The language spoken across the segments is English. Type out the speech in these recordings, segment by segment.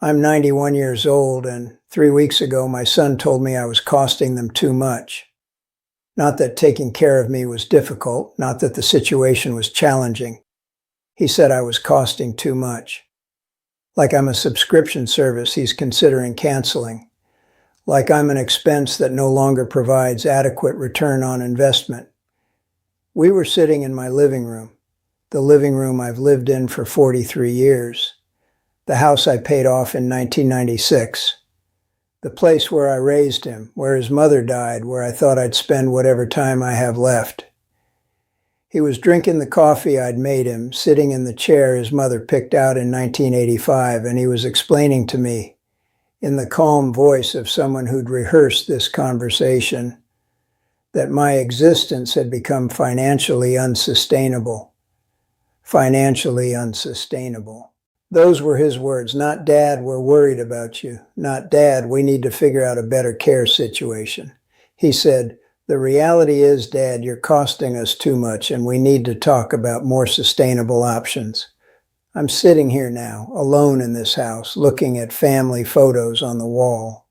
I'm 91 years old, and 3 weeks ago my son told me I was costing them too much. Not that taking care of me was difficult, not that the situation was challenging. He said I was costing too much. Like I'm a subscription service he's considering canceling. Like I'm an expense that no longer provides adequate return on investment. We were sitting in my living room, the living room I've lived in for 43 years. The house I paid off in 1996. The place where I raised him, where his mother died, where I thought I'd spend whatever time I have left. He was drinking the coffee I'd made him, sitting in the chair his mother picked out in 1985, and he was explaining to me, in the calm voice of someone who'd rehearsed this conversation, that my existence had become financially unsustainable. Financially unsustainable. Those were his words, not "Dad, we're worried about you." Not "Dad, we need to figure out a better care situation." He said, "The reality is, Dad, you're costing us too much and we need to talk about more sustainable options." I'm sitting here now, alone in this house, looking at family photos on the wall,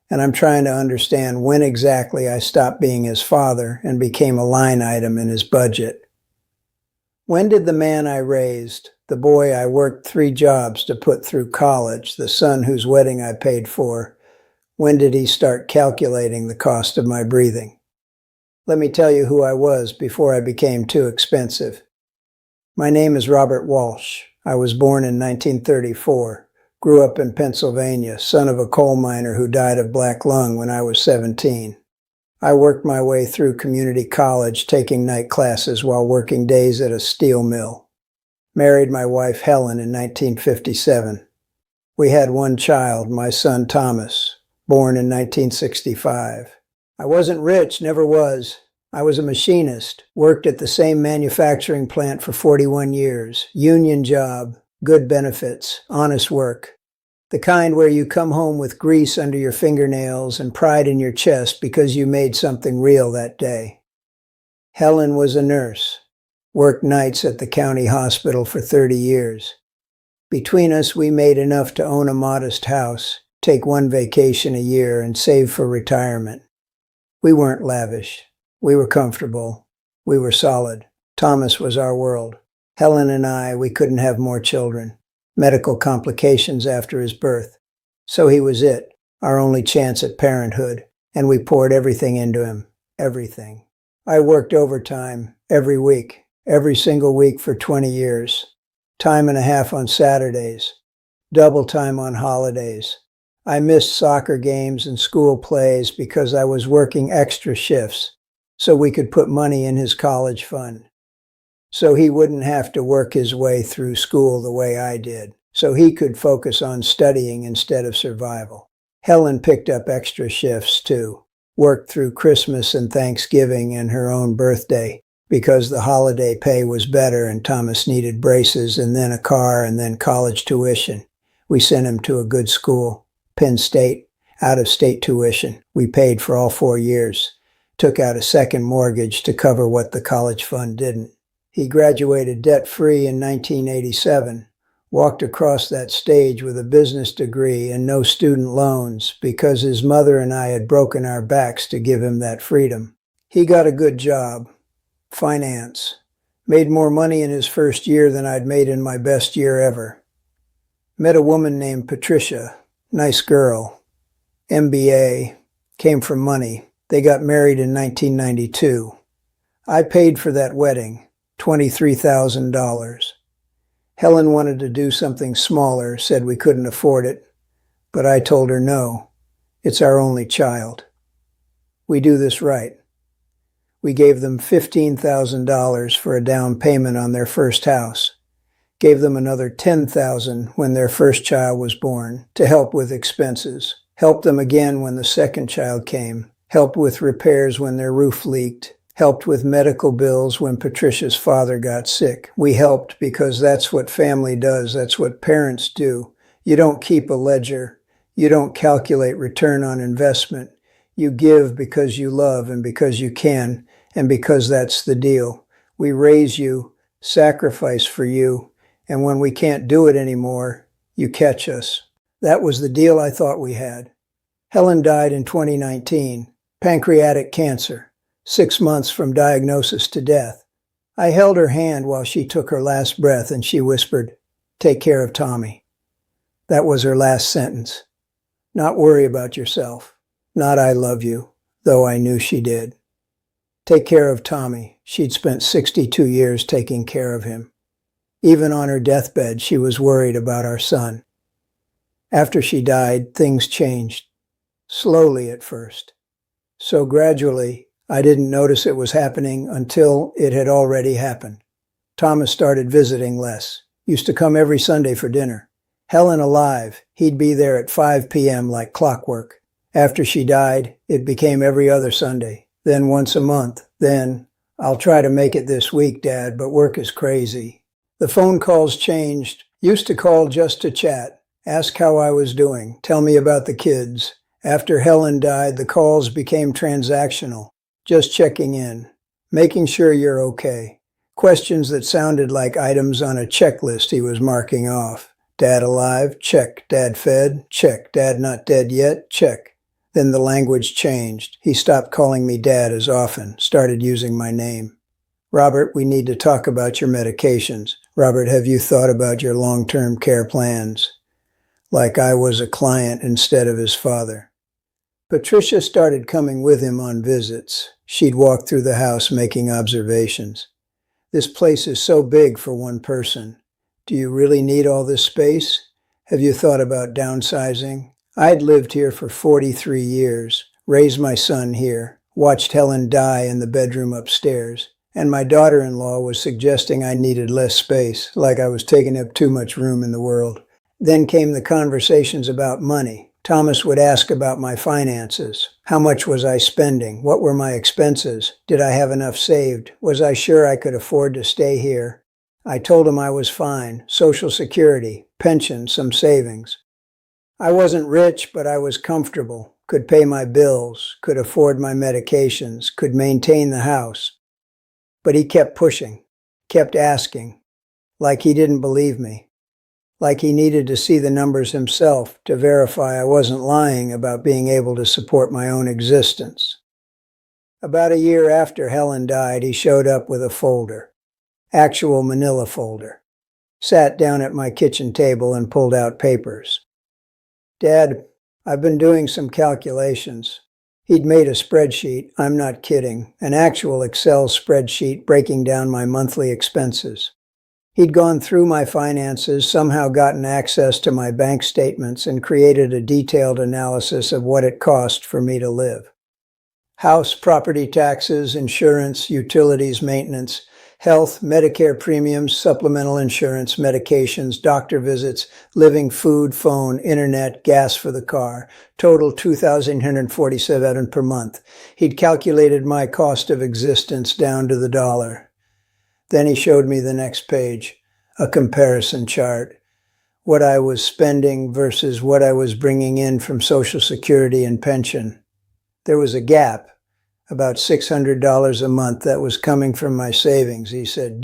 and I'm trying to understand when exactly I stopped being his father and became a line item in his budget. When did the man I raised, the boy I worked 3 jobs to put through college, the son whose wedding I paid for, when did he start calculating the cost of my breathing? Let me tell you who I was before I became too expensive. My name is Robert Walsh. I was born in 1934, grew up in Pennsylvania, son of a coal miner who died of black lung when I was 17. I worked my way through community college, taking night classes while working days at a steel mill. Married my wife Helen in 1957. We had 1 child, my son Thomas, born in 1965. I wasn't rich, never was. I was a machinist, worked at the same manufacturing plant for 41 years, union job, good benefits, honest work. The kind where you come home with grease under your fingernails and pride in your chest because you made something real that day. Helen was a nurse, worked nights at the county hospital for 30 years. Between us, we made enough to own a modest house, take 1 vacation a year, and save for retirement. We weren't lavish. We were comfortable. We were solid. Thomas was our world. Helen and I, we couldn't have more children. Medical complications after his birth. So he was it, our only chance at parenthood, and we poured everything into him. Everything. I worked overtime every week, every single week for 20 years. Time and a half on Saturdays. Double time on holidays. I missed soccer games and school plays because I was working extra shifts so we could put money in his college fund. So he wouldn't have to work his way through school the way I did. So he could focus on studying instead of survival. Helen picked up extra shifts too. Worked through Christmas and Thanksgiving and her own birthday because the holiday pay was better and Thomas needed braces and then a car and then college tuition. We sent him to a good school, Penn State, out-of-state tuition. We paid for all 4 years. Took out a second mortgage to cover what the college fund didn't. He graduated debt-free in 1987, walked across that stage with a business degree and no student loans because his mother and I had broken our backs to give him that freedom. He got a good job, finance, made more money in his first year than I'd made in my best year ever. Met a woman named Patricia, nice girl, MBA, came from money. They got married in 1992. I paid for that wedding. $23,000. Helen wanted to do something smaller, said we couldn't afford it, but I told her no. It's our only child. We do this right. We gave them $15,000 for a down payment on their first house. Gave them another $10,000 when their first child was born to help with expenses. Helped them again when the second child came. Helped with repairs when their roof leaked. Helped with medical bills when Patricia's father got sick. We helped because that's what family does. That's what parents do. You don't keep a ledger. You don't calculate return on investment. You give because you love and because you can and because that's the deal. We raise you, sacrifice for you, and when we can't do it anymore, you catch us. That was the deal I thought we had. Helen died in 2019, pancreatic cancer, 6 months from diagnosis to death. I held her hand while she took her last breath and she whispered, "Take care of Tommy." That was her last sentence. Not worry about yourself. Not I love you, though I knew she did. Take care of Tommy. She'd spent 62 years taking care of him. Even on her deathbed, she was worried about our son. After she died, things changed. Slowly at first. So gradually, I didn't notice it was happening until it had already happened. Thomas started visiting less. Used to come every Sunday for dinner. Helen alive, he'd be there at 5 p.m. like clockwork. After she died, it became every other Sunday, then once a month, then, "I'll try to make it this week, Dad, but work is crazy." The phone calls changed. Used to call just to chat, ask how I was doing, tell me about the kids. After Helen died, the calls became transactional, just checking in, making sure you're okay. Questions that sounded like items on a checklist he was marking off. Dad alive? Check. Dad fed? Check. Dad not dead yet? Check. Then the language changed. He stopped calling me Dad as often, started using my name. "Robert, we need to talk about your medications. Robert, have you thought about your long-term care plans?" Like I was a client instead of his father. Patricia started coming with him on visits. She'd walk through the house making observations. "This place is so big for one person. Do you really need all this space? Have you thought about downsizing?" I'd lived here for 43 years, raised my son here, watched Helen die in the bedroom upstairs, and my daughter-in-law was suggesting I needed less space, like I was taking up too much room in the world. Then came the conversations about money. Thomas would ask about my finances. How much was I spending? What were my expenses? Did I have enough saved? Was I sure I could afford to stay here? I told him I was fine. Social Security, pension, some savings. I wasn't rich, but I was comfortable, could pay my bills, could afford my medications, could maintain the house. But he kept pushing, kept asking, like he didn't believe me, like he needed to see the numbers himself to verify I wasn't lying about being able to support my own existence. About a year after Helen died, he showed up with a folder. Actual manila folder. Sat down at my kitchen table and pulled out papers. "Dad, I've been doing some calculations." He'd made a spreadsheet, I'm not kidding, an actual Excel spreadsheet breaking down my monthly expenses. He'd gone through my finances, somehow gotten access to my bank statements, and created a detailed analysis of what it cost for me to live. House, property taxes, insurance, utilities, maintenance, health, Medicare premiums, supplemental insurance, medications, doctor visits, living, food, phone, internet, gas for the car. Total $2,147 per month. He'd calculated my cost of existence down to the dollar. Then he showed me the next page, a comparison chart. What I was spending versus what I was bringing in from Social Security and pension. There was a gap. About $600 a month that was coming from my savings. He said,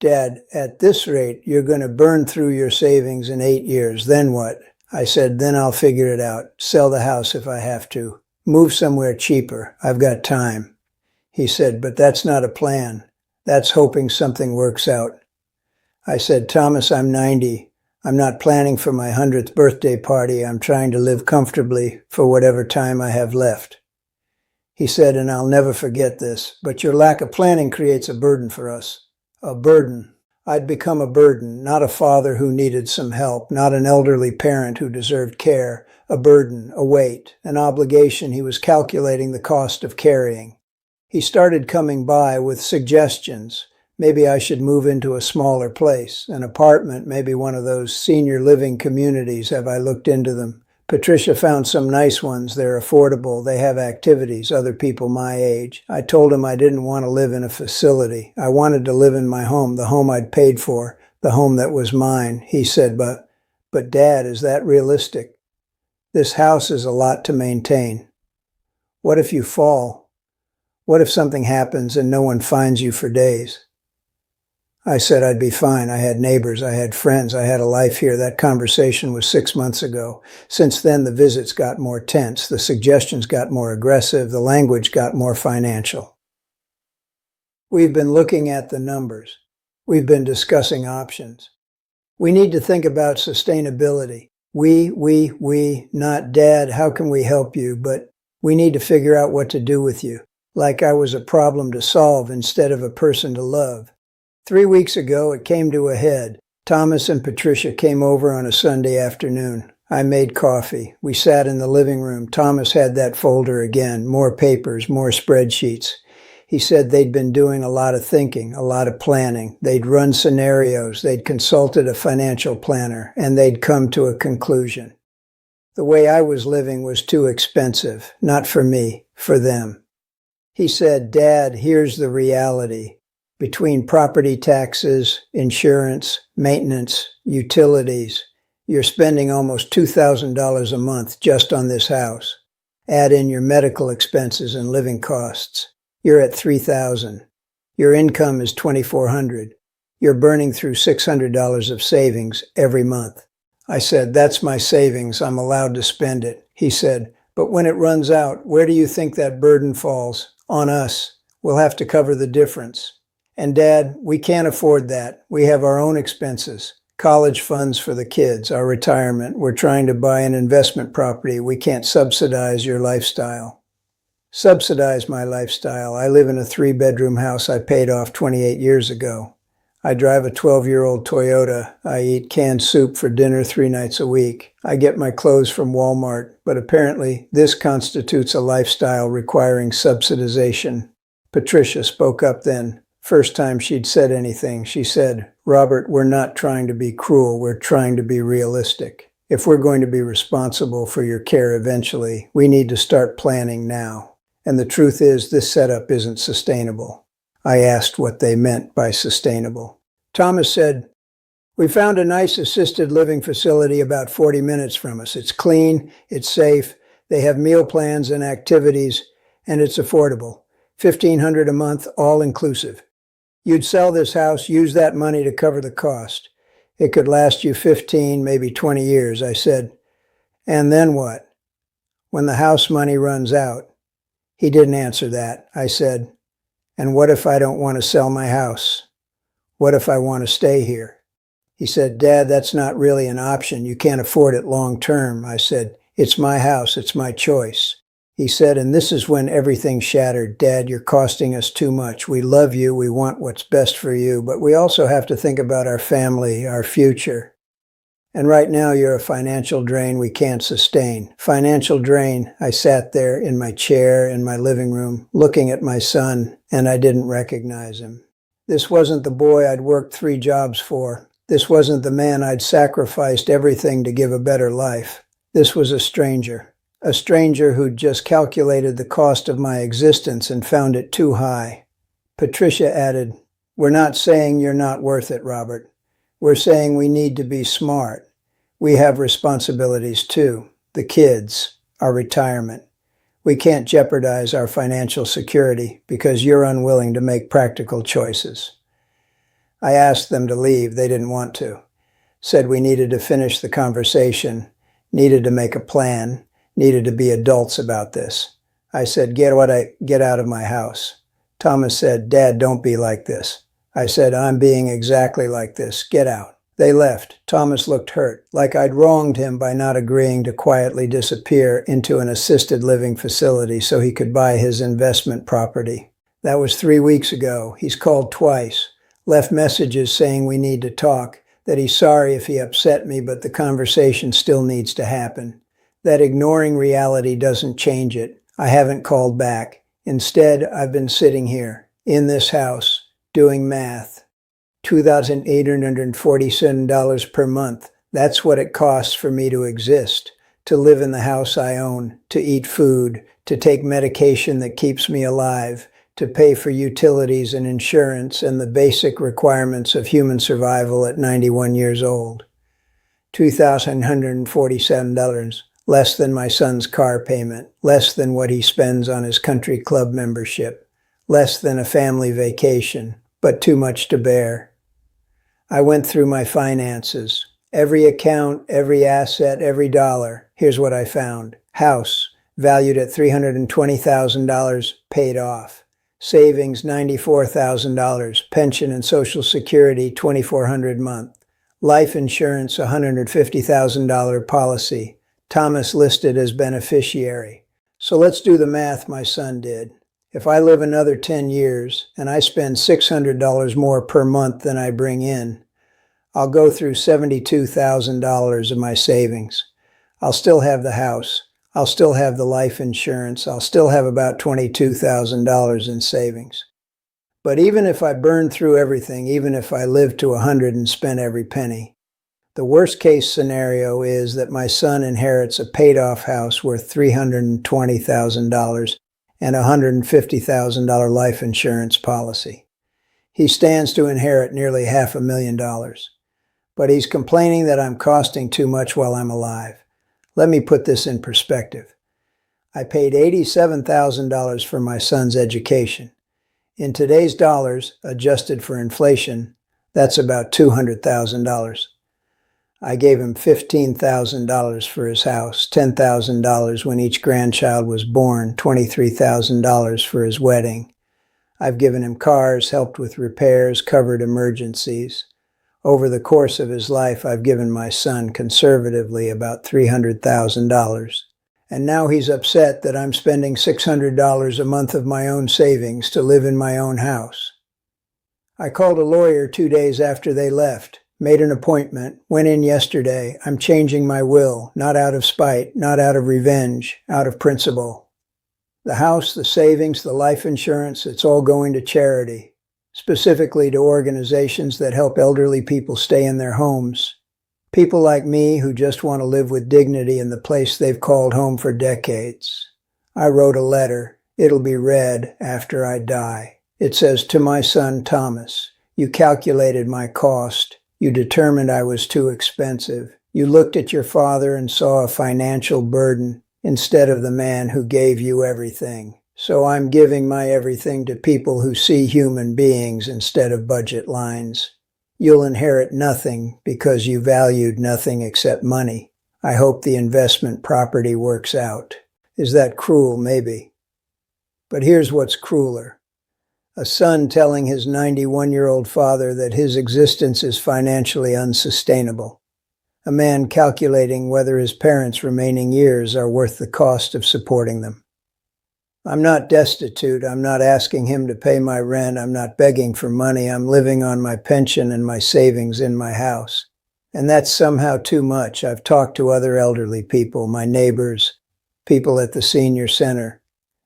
Dad, at this rate, you're going to burn through your savings in 8 years. Then what?" I said, "Then I'll figure it out. Sell the house if I have to. Move somewhere cheaper. I've got time." He said, "But that's not a plan. That's hoping something works out." I said, "Thomas, I'm 90. I'm not planning for my 100th birthday party. I'm trying to live comfortably for whatever time I have left." He said, "And I'll never forget this, but your lack of planning creates a burden for us." A burden. I'd become a burden, not a father who needed some help, not an elderly parent who deserved care. A burden, a weight, an obligation he was calculating the cost of carrying. He started coming by with suggestions. Maybe I should move into a smaller place, an apartment, maybe one of those senior living communities. Have I looked into them? Patricia found some nice ones. They're affordable. They have activities, other people my age. I told him I didn't want to live in a facility. I wanted to live in my home, the home I'd paid for, the home that was mine. He said, but Dad, is that realistic? This house is a lot to maintain. What if you fall? What if something happens and no one finds you for days? I said I'd be fine. I had neighbors. I had friends. I had a life here. That conversation was 6 months ago. Since then, the visits got more tense. The suggestions got more aggressive. The language got more financial. We've been looking at the numbers. We've been discussing options. We need to think about sustainability. We, not Dad, how can we help you? But we need to figure out what to do with you. Like I was a problem to solve instead of a person to love. 3 weeks ago, it came to a head. Thomas and Patricia came over on a Sunday afternoon. I made coffee. We sat in the living room. Thomas had that folder again, more papers, more spreadsheets. He said they'd been doing a lot of thinking, a lot of planning. They'd run scenarios. They'd consulted a financial planner, and they'd come to a conclusion. The way I was living was too expensive, not for me, for them. He said, Dad, here's the reality. Between property taxes, insurance, maintenance, utilities, you're spending almost $2,000 a month just on this house. Add in your medical expenses and living costs. You're at $3,000. Your income is $2,400. You're burning through $600 of savings every month. I said, that's my savings. I'm allowed to spend it. He said, but when it runs out, where do you think that burden falls? On us. We'll have to cover the difference. And Dad, we can't afford that. We have our own expenses, college funds for the kids, our retirement. We're trying to buy an investment property. We can't subsidize your lifestyle. Subsidize my lifestyle. I live in a 3-bedroom house I paid off 28 years ago. I drive a 12-year-old Toyota. I eat canned soup for dinner 3 nights a week. I get my clothes from Walmart, but apparently this constitutes a lifestyle requiring subsidization. Patricia spoke up then. First time she'd said anything, she said, Robert, we're not trying to be cruel, we're trying to be realistic. If we're going to be responsible for your care eventually, we need to start planning now. And the truth is, this setup isn't sustainable. I asked what they meant by sustainable. Thomas said, we found a nice assisted living facility about 40 minutes from us. It's clean, it's safe, they have meal plans and activities, and it's affordable. $1,500 a month, all inclusive. You'd sell this house, use that money to cover the cost. It could last you 15, maybe 20 years, I said. And then what? When the house money runs out? He didn't answer that. I said, and what if I don't want to sell my house? What if I want to stay here? He said, Dad, that's not really an option. You can't afford it long term. I said, it's my house. It's my choice. He said, and this is when everything shattered. Dad, you're costing us too much. We love you. We want what's best for you. But we also have to think about our family, our future. And right now you're a financial drain we can't sustain. Financial drain. I sat there in my chair in my living room, looking at my son, and I didn't recognize him. This wasn't the boy I'd worked 3 jobs for. This wasn't the man I'd sacrificed everything to give a better life. This was a stranger who'd just calculated the cost of my existence and found it too high. Patricia added, we're not saying you're not worth it, Robert. We're saying we need to be smart. We have responsibilities too. The kids, our retirement. We can't jeopardize our financial security because you're unwilling to make practical choices. I asked them to leave. They didn't want to. Said we needed to finish the conversation, needed to make a plan, needed to be adults about this. I said, get out of my house. Thomas said, Dad, don't be like this. I said, I'm being exactly like this. Get out. They left. Thomas looked hurt, like I'd wronged him by not agreeing to quietly disappear into an assisted living facility so he could buy his investment property. That was 3 weeks ago. He's called twice, left messages saying we need to talk, that he's sorry if he upset me, but the conversation still needs to happen. That ignoring reality doesn't change it. I haven't called back. Instead, I've been sitting here, in this house, doing math. $2,847 per month. That's what it costs for me to exist, to live in the house I own, to eat food, to take medication that keeps me alive, to pay for utilities and insurance and the basic requirements of human survival at 91 years old. $2,147. Less than my son's car payment, less than what he spends on his country club membership, less than a family vacation, but too much to bear. I went through my finances. Every account, every asset, every dollar. Here's what I found. House, valued at $320,000, paid off. Savings, $94,000. Pension and Social Security, $2,400 a month. Life insurance, $150,000 policy. Thomas listed as beneficiary. So let's do the math my son did. If I live another 10 years and I spend $600 more per month than I bring in, I'll go through $72,000 of my savings. I'll still have the house. I'll still have the life insurance. I'll still have about $22,000 in savings. But even if I burn through everything, even if I live to 100 and spend every penny, the worst case scenario is that my son inherits a paid-off house worth $320,000 and a $150,000 life insurance policy. He stands to inherit nearly $500,000. But he's complaining that I'm costing too much while I'm alive. Let me put this in perspective. I paid $87,000 for my son's education. In today's dollars, adjusted for inflation, that's about $200,000. I gave him $15,000 for his house, $10,000 when each grandchild was born, $23,000 for his wedding. I've given him cars, helped with repairs, covered emergencies. Over the course of his life, I've given my son conservatively about $300,000. And now he's upset that I'm spending $600 a month of my own savings to live in my own house. I called a lawyer 2 days after they left, made an appointment, went in yesterday. I'm changing my will, not out of spite, not out of revenge, out of principle. The house, the savings, the life insurance, it's all going to charity. Specifically to organizations that help elderly people stay in their homes. People like me who just want to live with dignity in the place they've called home for decades. I wrote a letter. It'll be read after I die. It says, "To my son Thomas, you calculated my cost. You determined I was too expensive. You looked at your father and saw a financial burden instead of the man who gave you everything. So I'm giving my everything to people who see human beings instead of budget lines. You'll inherit nothing because you valued nothing except money. I hope the investment property works out." Is that cruel? Maybe. But here's what's crueler. A son telling his 91-year-old father that his existence is financially unsustainable. A man calculating whether his parents' remaining years are worth the cost of supporting them. I'm not destitute. I'm not asking him to pay my rent. I'm not begging for money. I'm living on my pension and my savings in my house. And that's somehow too much. I've talked to other elderly people, my neighbors, people at the senior center.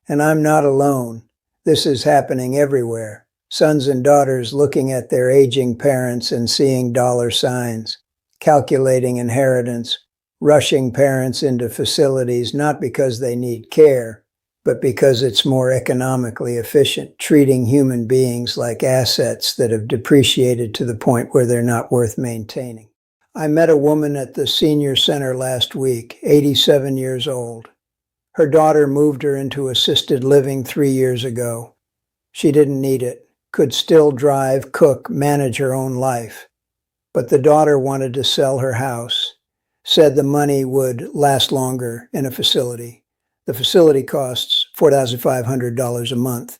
And I'm not alone. This is happening everywhere. Sons and daughters looking at their aging parents and seeing dollar signs, calculating inheritance, rushing parents into facilities not because they need care, but because it's more economically efficient, treating human beings like assets that have depreciated to the point where they're not worth maintaining. I met a woman at the senior center last week, 87 years old. Her daughter moved her into assisted living 3 years ago. She didn't need it, could still drive, cook, manage her own life. But the daughter wanted to sell her house, said the money would last longer in a facility. The facility costs $4,500 a month.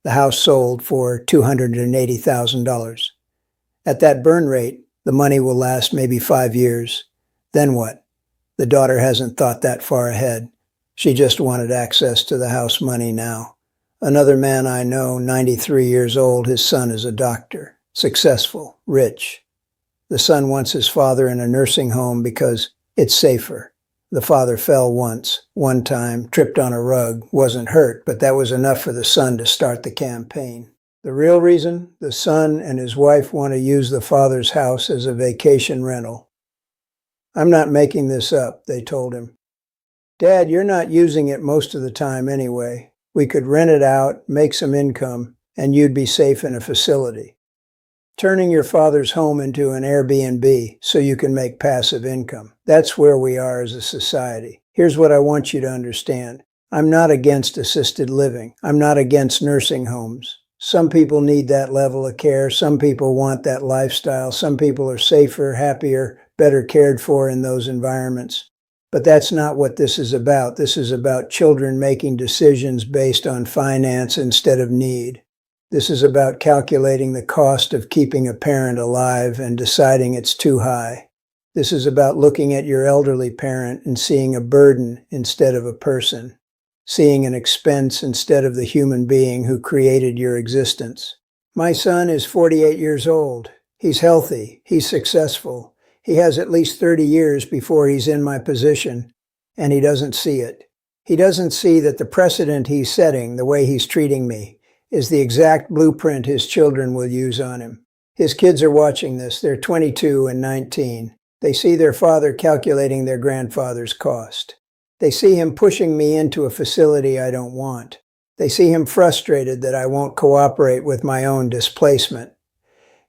The house sold for $280,000. At that burn rate, the money will last maybe 5 years. Then what? The daughter hasn't thought that far ahead. She just wanted access to the house money now. Another man I know, 93 years old, his son is a doctor, successful, rich. The son wants his father in a nursing home because it's safer. The father fell once, one time, tripped on a rug, wasn't hurt, but that was enough for the son to start the campaign. The real reason? The son and his wife want to use the father's house as a vacation rental. "I'm not making this up," they told him. "Dad, you're not using it most of the time anyway. We could rent it out, make some income, and you'd be safe in a facility. Turning your father's home into an Airbnb so you can make passive income. That's where we are as a society. Here's what I want you to understand. I'm not against assisted living. I'm not against nursing homes. Some people need that level of care. Some people want that lifestyle. Some people are safer, happier, better cared for in those environments. But that's not what this is about. This is about children making decisions based on finance instead of need. This is about calculating the cost of keeping a parent alive and deciding it's too high. This is about looking at your elderly parent and seeing a burden instead of a person, seeing an expense instead of the human being who created your existence. My son is 48 years old. He's healthy. He's successful. He has at least 30 years before he's in my position, and he doesn't see it. He doesn't see that the precedent he's setting, the way he's treating me, is the exact blueprint his children will use on him. His kids are watching this. They're 22 and 19. They see their father calculating their grandfather's cost. They see him pushing me into a facility I don't want. They see him frustrated that I won't cooperate with my own displacement.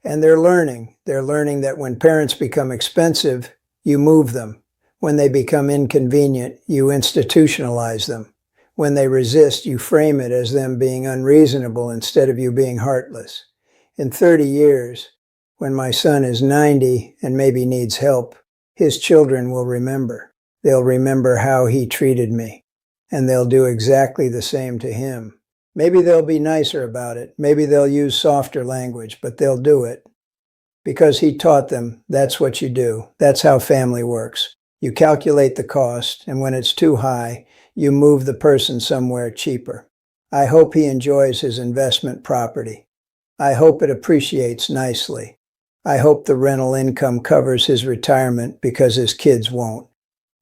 And they're learning. They're learning that when parents become expensive, you move them. When they become inconvenient, you institutionalize them. When they resist, you frame it as them being unreasonable instead of you being heartless. In 30 years, when my son is 90 and maybe needs help, his children will remember. They'll remember how he treated me, and they'll do exactly the same to him. Maybe they'll be nicer about it. Maybe they'll use softer language, but they'll do it. Because he taught them, that's what you do. That's how family works. You calculate the cost, and when it's too high, you move the person somewhere cheaper. I hope he enjoys his investment property. I hope it appreciates nicely. I hope the rental income covers his retirement because his kids won't.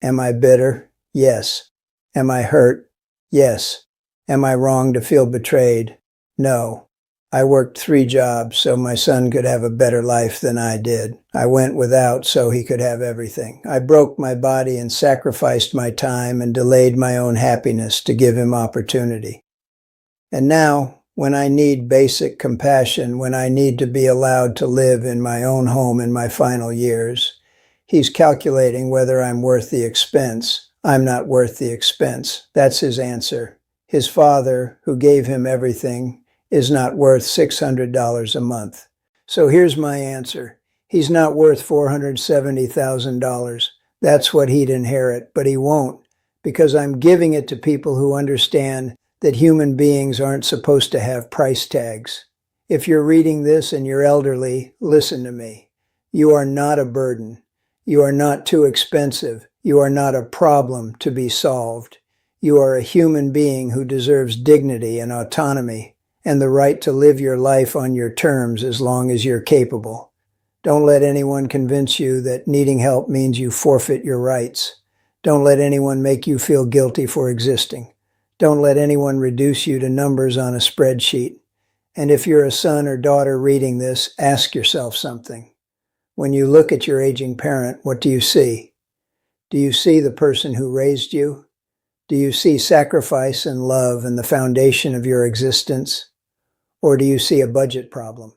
Am I bitter? Yes. Am I hurt? Yes. Am I wrong to feel betrayed? No. I worked 3 jobs so my son could have a better life than I did. I went without so he could have everything. I broke my body and sacrificed my time and delayed my own happiness to give him opportunity. And now, when I need basic compassion, when I need to be allowed to live in my own home in my final years, he's calculating whether I'm worth the expense. I'm not worth the expense. That's his answer. His father, who gave him everything, is not worth $600 a month. So here's my answer. He's not worth $470,000. That's what he'd inherit, but he won't, because I'm giving it to people who understand that human beings aren't supposed to have price tags. If you're reading this and you're elderly, listen to me. You are not a burden. You are not too expensive. You are not a problem to be solved. You are a human being who deserves dignity and autonomy, and the right to live your life on your terms as long as you're capable. Don't let anyone convince you that needing help means you forfeit your rights. Don't let anyone make you feel guilty for existing. Don't let anyone reduce you to numbers on a spreadsheet. And if you're a son or daughter reading this, ask yourself something. When you look at your aging parent, what do you see? Do you see the person who raised you? Do you see sacrifice and love and the foundation of your existence? Or do you see a budget problem?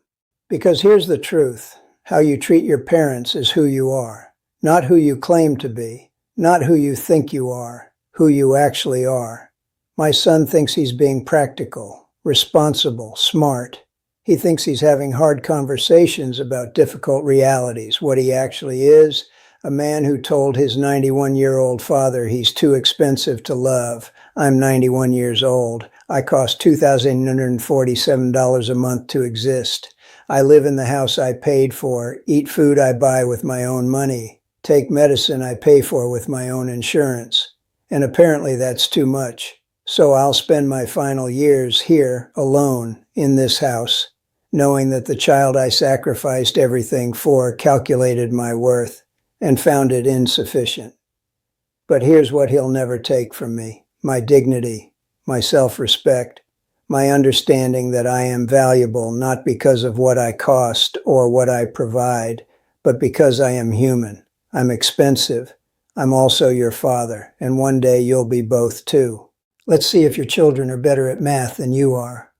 Because here's the truth. How you treat your parents is who you are. Not who you claim to be. Not who you think you are. Who you actually are. My son thinks he's being practical, responsible, smart. He thinks he's having hard conversations about difficult realities. What he actually is, a man who told his 91-year-old father he's too expensive to love. I'm 91 years old. I cost $2,947 a month to exist. I live in the house I paid for, eat food I buy with my own money, take medicine I pay for with my own insurance. And apparently that's too much. So I'll spend my final years here, alone, in this house, knowing that the child I sacrificed everything for calculated my worth and found it insufficient. But here's what he'll never take from me: my dignity, my self-respect, my understanding that I am valuable not because of what I cost or what I provide, but because I am human. I'm expensive. I'm also your father, and one day you'll be both too. Let's see if your children are better at math than you are.